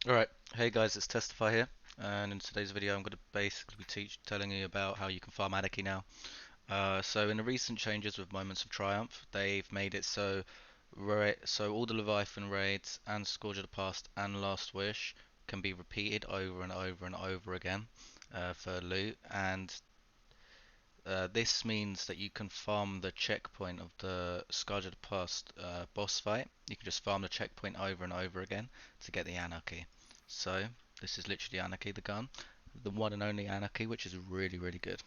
Alright, hey guys, it's Testify here, and in today's video I'm going to basically be telling you about how you can farm Anarchy now. So in the recent changes with Moments of Triumph, they've made it so all the Leviathan raids and Scourge of the Past and Last Wish can be repeated over and over and over again for loot, and this means that you can farm the checkpoint of the Scourge of the Past boss fight. You can just farm the checkpoint over and over again to get the Anarchy. So this is literally Anarchy the gun, the one and only Anarchy, which is really really good.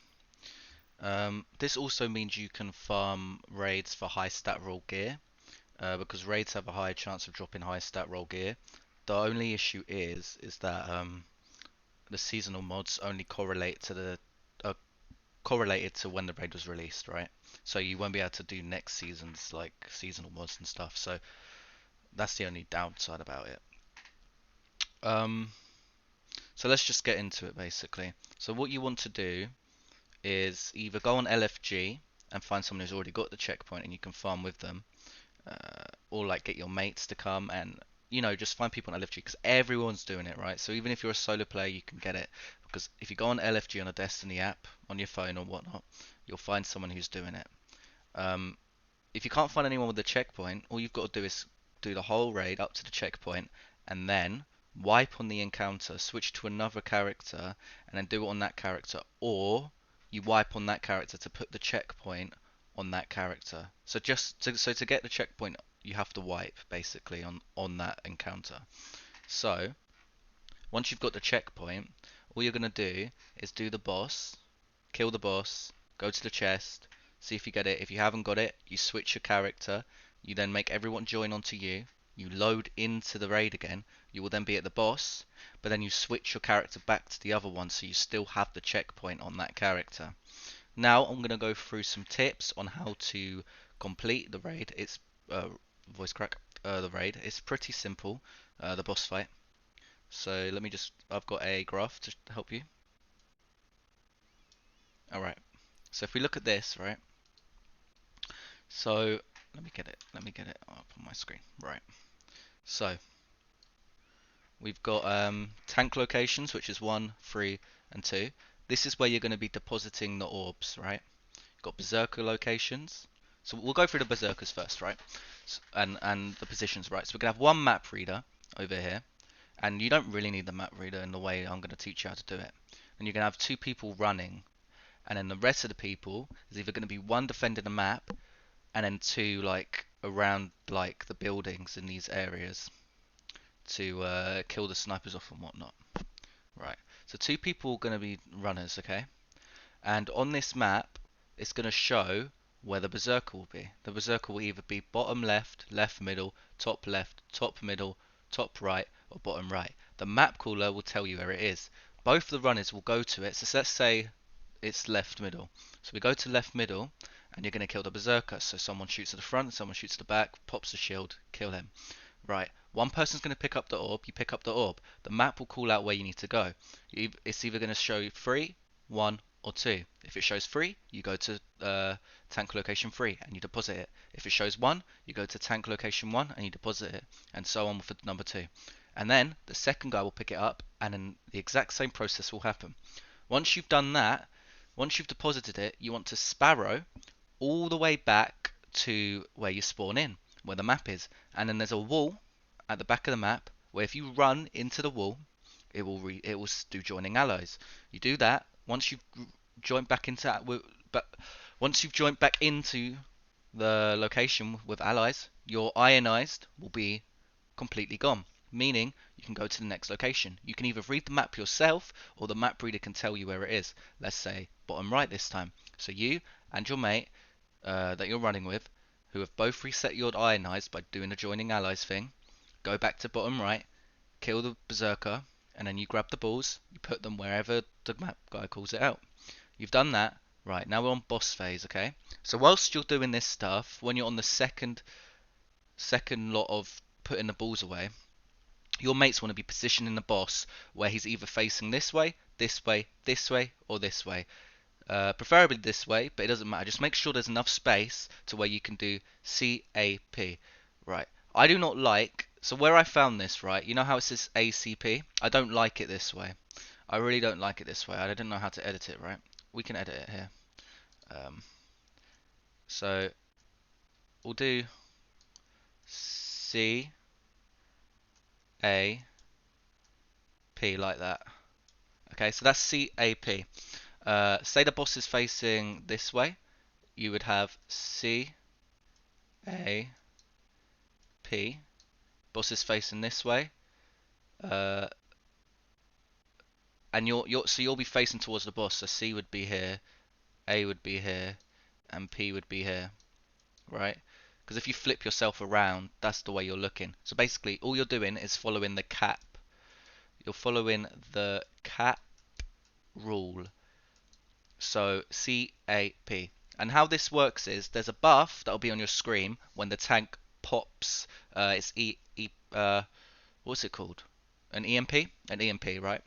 This also means you can farm raids for high stat roll gear, because raids have a higher chance of dropping high stat roll gear. The only issue is that the seasonal mods only uh, correlated to when the raid was released, right? So you won't be able to do next season's like seasonal mods and stuff. So that's the only downside about it. Um, so let's just get into it basically. So what you want to do is either go on LFG and find someone who's already got the checkpoint and you can farm with them, or like get your mates to come and just find people on LFG because everyone's doing it, right? So even if you're a solo player, you can get it because if you go on LFG on a Destiny app on your phone or whatnot, you'll find someone who's doing it. Um, if you can't find anyone with the checkpoint, all you've got to do is do the whole raid up to the checkpoint and then wipe on the encounter, switch to another character, and then do it on that character, or you wipe on that character to put the checkpoint on that character. So to get the checkpoint, you have to wipe basically on that encounter. So once you've got the checkpoint, all you're gonna do is do the boss, kill the boss, go to the chest, see if you get it. If you haven't got it, you switch your character. You then make everyone join onto you. You load into the raid again. You will then be at the boss, but then you switch your character back to the other one so you still have the checkpoint on that character. Now I'm going to go through some tips on how to complete the raid. It's voice crack. The raid. It's pretty simple. The boss fight. So let me just. I've got a graph to help you. All right. So if we look at this, right? So let me get it. Let me get it up on my screen. Right. So we've got tank locations, which is 1, 3, and 2. This is where you're going to be depositing the orbs, right? You've got berserker locations. So we'll go through the berserkers first, right? And the positions, right? So we're gonna have one map reader over here, and you don't really need the map reader in the way I'm gonna teach you how to do it. And you're gonna have two people running, and then the rest of the people is either gonna be one defending the map and then two like around like the buildings in these areas to kill the snipers off and whatnot. Right. So two people are going to be runners, okay? And on this map, it's going to show where the berserker will be. The berserker will either be bottom left, left middle, top middle, top right, or bottom right. The map caller will tell you where it is. Both the runners will go to it. So let's say it's left middle. So we go to left middle, and you're going to kill the berserker. So someone shoots at the front, someone shoots at the back, pops the shield, kill him. Right, one person's going to pick up the orb, you pick up the orb. The map will call out where you need to go. It's either going to show 3, 1, or 2. If it shows 3, you go to tank location 3 and you deposit it. If it shows 1, you go to tank location 1 and you deposit it, and so on for number 2. And then the second guy will pick it up, and then the exact same process will happen. Once you've done that, once you've deposited it, you want to sparrow all the way back to where you spawn in, where the map is. And then there's a wall at the back of the map where if you run into the wall, it will do joining allies. You do that once you've joined back into but once you've joined back into the location with allies, your ionized will be completely gone. Meaning you can go to the next location. You can either read the map yourself or the map reader can tell you where it is. Let's say bottom right this time. So you and your mate that you're running with, who have both reset your ionized by doing the joining allies thing, go back to bottom right, kill the berserker, and then you grab the balls, you put them wherever the map guy calls it out. You've done that. Right, now we're on boss phase, okay? So whilst you're doing this stuff, when you're on the second lot of putting the balls away, your mates want to be positioning the boss where he's either facing this way, this way, this way, or this way. Preferably this way, but it doesn't matter. Just make sure there's enough space to where you can do CAP. Right. I do not like, so where I found this, right, you know how it says ACP? I don't like it this way. I really don't like it this way. I didn't know how to edit it, right? We can edit it here. Um, so we'll do C A P like that. Okay, so that's CAP. Say the boss is facing this way, you would have CAP. Boss is facing this way, uh, and you'll be facing towards the boss. So C would be here, A would be here, and P would be here, right? Because if you flip yourself around, that's the way you're looking. So basically, all you're doing is following the cap. You're following the cap rule. So CAP. And how this works is there's a buff that'll be on your screen when the tank pops. It's what's it called? An EMP? An EMP, right?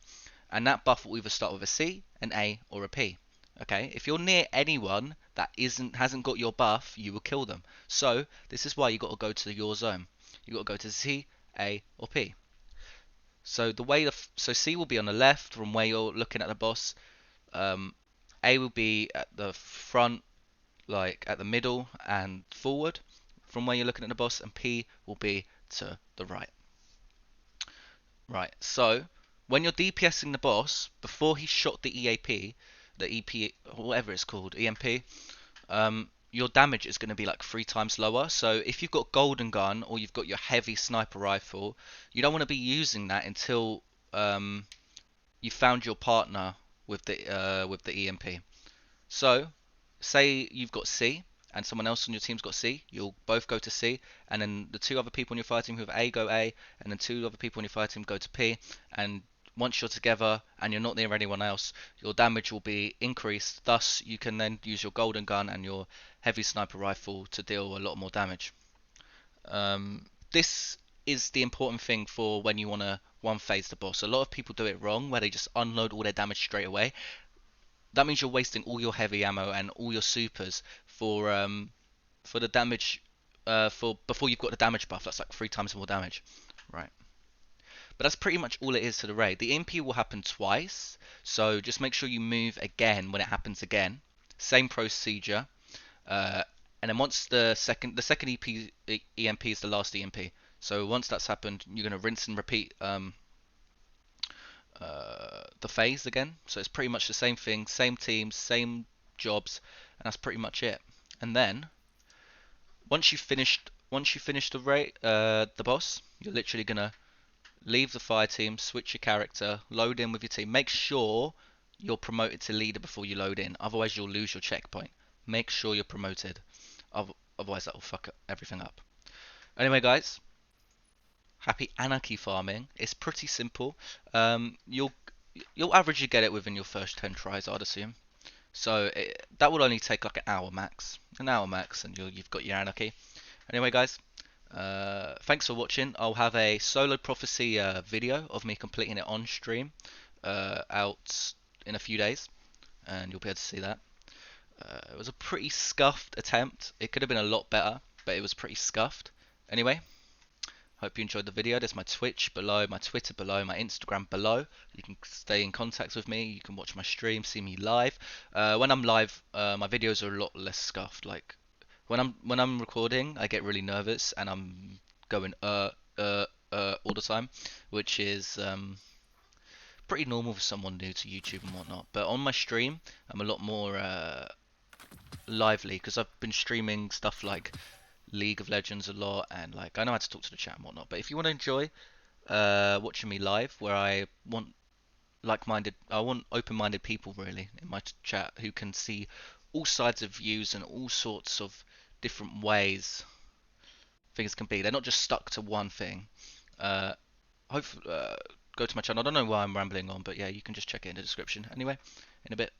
And that buff will either start with a C, an A, or a P. Okay, if you're near anyone that hasn't got your buff, you will kill them. So this is why you got to go to your zone. You got to go to C, A, or P. So so C will be on the left from where you're looking at the boss. A will be at the front, like at the middle and forward from where you're looking at the boss, and P will be to the right. Right, so when you're DPSing the boss, before he shot the EAP, the EP, whatever it's called, EMP, your damage is going to be like 3 times lower. So if you've got Golden Gun or you've got your heavy sniper rifle, you don't want to be using that until you found your partner with the EMP. So say you've got C and someone else on your team's got C, you'll both go to C, and then the 2 other people on your fire team who have A go A, and then 2 other people on your fire team go to P, and once you're together and you're not near anyone else, your damage will be increased. Thus, you can then use your golden gun and your heavy sniper rifle to deal a lot more damage. This is the important thing for when you want to one phase the boss. A lot of people do it wrong, where they just unload all their damage straight away. That means you're wasting all your heavy ammo and all your supers for the damage for before you've got the damage buff. That's like 3 times more damage, right? But that's pretty much all it is to the raid. The EMP will happen twice, so just make sure you move again when it happens again. Same procedure, and then once the second EMP is the last EMP. So once that's happened, you're gonna rinse and repeat the phase again. So it's pretty much the same thing, same teams, same jobs, and that's pretty much it. And then once you finish the boss, you're literally gonna leave the fire team, switch your character, load in with your team. Make sure you're promoted to leader before you load in, otherwise you'll lose your checkpoint. Make sure you're promoted, otherwise that will fuck everything up. Anyway, guys, happy anarchy farming. It's pretty simple. You'll average get it within your first 10 tries, I'd assume. So that will only take like an hour max, and you've got your anarchy. Anyway, guys, thanks for watching. I'll have a Solo Prophecy video of me completing it on stream out in a few days, and you'll be able to see that. It was a pretty scuffed attempt. It could have been a lot better, but it was pretty scuffed. Anyway, hope you enjoyed the video. There's my Twitch below, my Twitter below, my Instagram below. You can stay in contact with me. You can watch my stream, see me live. When I'm live, my videos are a lot less scuffed. Like when I'm recording, I get really nervous and I'm going all the time, which is pretty normal for someone new to YouTube and whatnot. But on my stream, I'm a lot more lively because I've been streaming stuff like League of Legends a lot, and like I know how to talk to the chat and whatnot. But if you want to enjoy watching me live, where I want I want open-minded people really in my chat who can see all sides of views and all sorts of different ways things can be. They're not just stuck to one thing. Hopefully, go to my channel. I don't know why I'm rambling on, but yeah, you can just check it in the description. Anyway, in a bit.